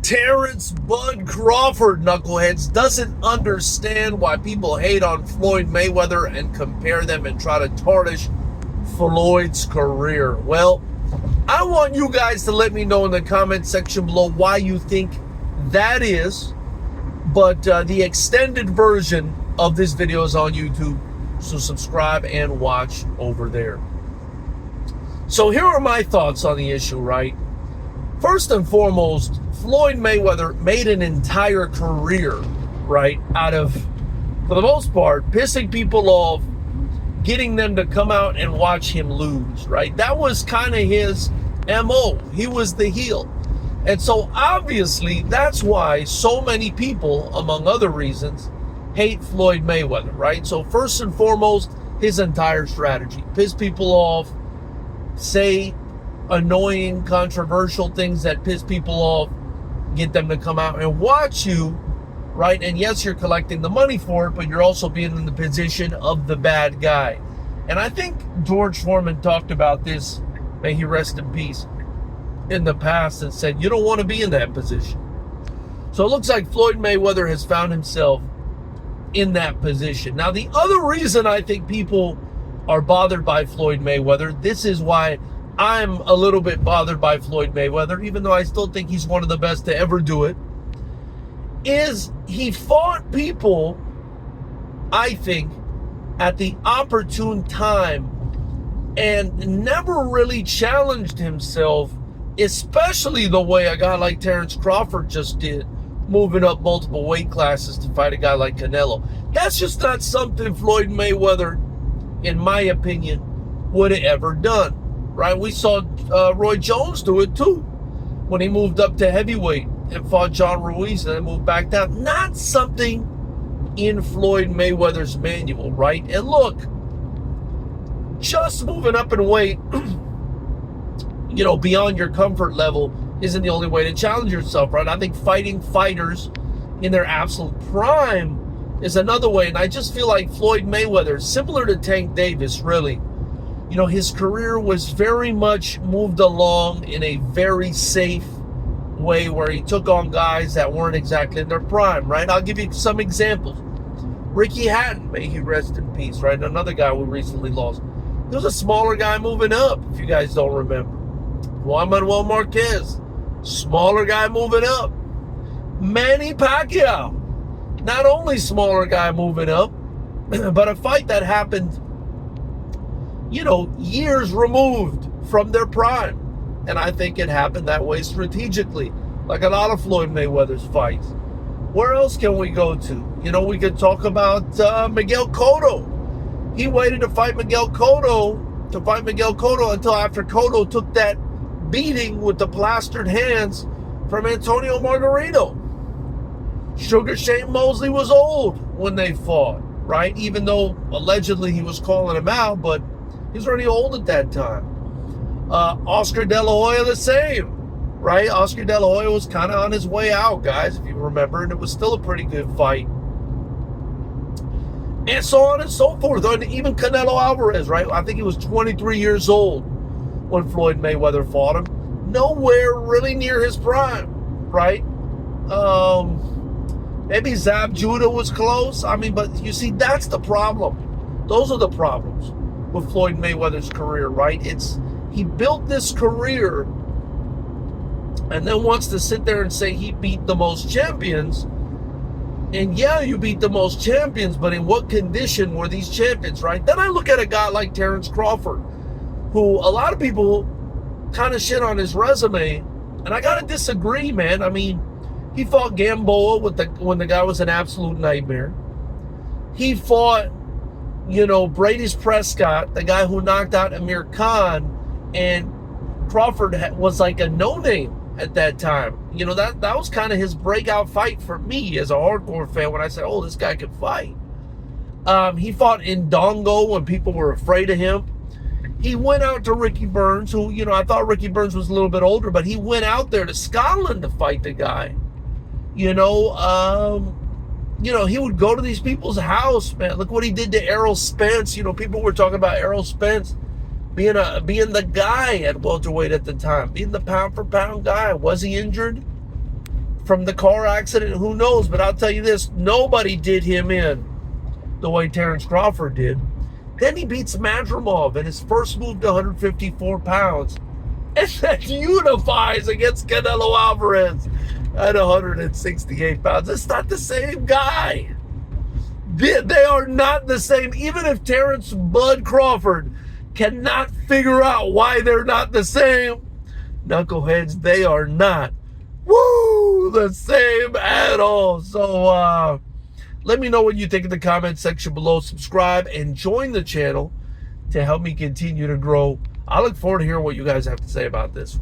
Terence Bud Crawford, knuckleheads, doesn't understand why people hate on Floyd Mayweather and compare them and try to tarnish Floyd's career. Well, I want you guys to let me know in the comment section below why you think that is. But the extended version of this video is on YouTube, so subscribe and watch over there. So here are my thoughts on the issue, right? First and foremost, Floyd Mayweather made an entire career, right, out of, for the most part, pissing people off, getting them to come out and watch him lose, right? That was kind of his MO. He was the heel. And so obviously that's why so many people, among other reasons, hate Floyd Mayweather, right? So first and foremost, his entire strategy: piss people off, say annoying, controversial things that piss people off, get them to come out and watch you, right? And yes, you're collecting the money for it, but you're also being in the position of the bad guy. And I think George Foreman talked about this, may he rest in peace, in the past, and said you don't want to be in that position. So it looks like Floyd Mayweather has found himself in that position. Now, the other reason I think people are bothered by Floyd Mayweather, this is why I'm a little bit bothered by Floyd Mayweather, even though I still think he's one of the best to ever do it, is he fought people, I think, at the opportune time and never really challenged himself, especially the way a guy like Terence Crawford just did, moving up multiple weight classes to fight a guy like Canelo. That's just not something Floyd Mayweather, in my opinion, would have ever done. Right, we saw Roy Jones do it too when he moved up to heavyweight and fought John Ruiz and then moved back down. Not something in Floyd Mayweather's manual, right? And look, just moving up in weight, beyond your comfort level isn't the only way to challenge yourself, right? I think fighting fighters in their absolute prime is another way. And I just feel like Floyd Mayweather, similar to Tank Davis, really, his career was very much moved along in a very safe way where he took on guys that weren't exactly in their prime, right? I'll give you some examples. Ricky Hatton, may he rest in peace, right? Another guy we recently lost. He was a smaller guy moving up, if you guys don't remember. Juan Manuel Marquez, smaller guy moving up. Manny Pacquiao, not only smaller guy moving up, but a fight that happened years removed from their prime. And I think it happened that way strategically, like a lot of Floyd Mayweather's fights. Where else can we go to? We could talk about Miguel Cotto. He waited to fight Miguel Cotto until after Cotto took that beating with the plastered hands from Antonio Margarito. Sugar Shane Mosley was old when they fought, right? Even though allegedly he was calling him out, but he was already old at that time. Oscar De La Hoya, the same, right? Oscar De La Hoya was kind of on his way out, guys, if you remember, and it was still a pretty good fight. And so on and so forth. And even Canelo Alvarez, right? I think he was 23 years old when Floyd Mayweather fought him. Nowhere really near his prime, right? Maybe Zab Judah was close. But you see, that's the problem. Those are the problems with Floyd Mayweather's career, right? He built this career and then wants to sit there and say he beat the most champions. And yeah, you beat the most champions, but in what condition were these champions, right? Then I look at a guy like Terence Crawford, who a lot of people kind of shit on his resume, and I gotta disagree, man. He fought Gamboa when the guy was an absolute nightmare. He fought Brady's Prescott, the guy who knocked out Amir Khan, and Crawford was like a no-name at that time. That was kind of his breakout fight for me as a hardcore fan when I said, oh, this guy can fight. He fought Ndongo when people were afraid of him. He went out to Ricky Burns, who, I thought Ricky Burns was a little bit older, but he went out there to Scotland to fight the guy. He would go to these people's house, man. Look what he did to Errol Spence. People were talking about Errol Spence being the guy at welterweight at the time, being the pound for pound guy. Was he injured? from the car accident, who knows? But I'll tell you this, nobody did him in the way Terence Crawford did. Then he beats Madrimov in his first move to 154 pounds. And then unifies against Canelo Alvarez at 168 pounds. It's not the same guy. They are not the same. Even if Terence Bud Crawford cannot figure out why they're not the same, knuckleheads, they are not the same at all. So let me know what you think in the comment section below. Subscribe and join the channel to help me continue to grow. I look forward to hearing what you guys have to say about this.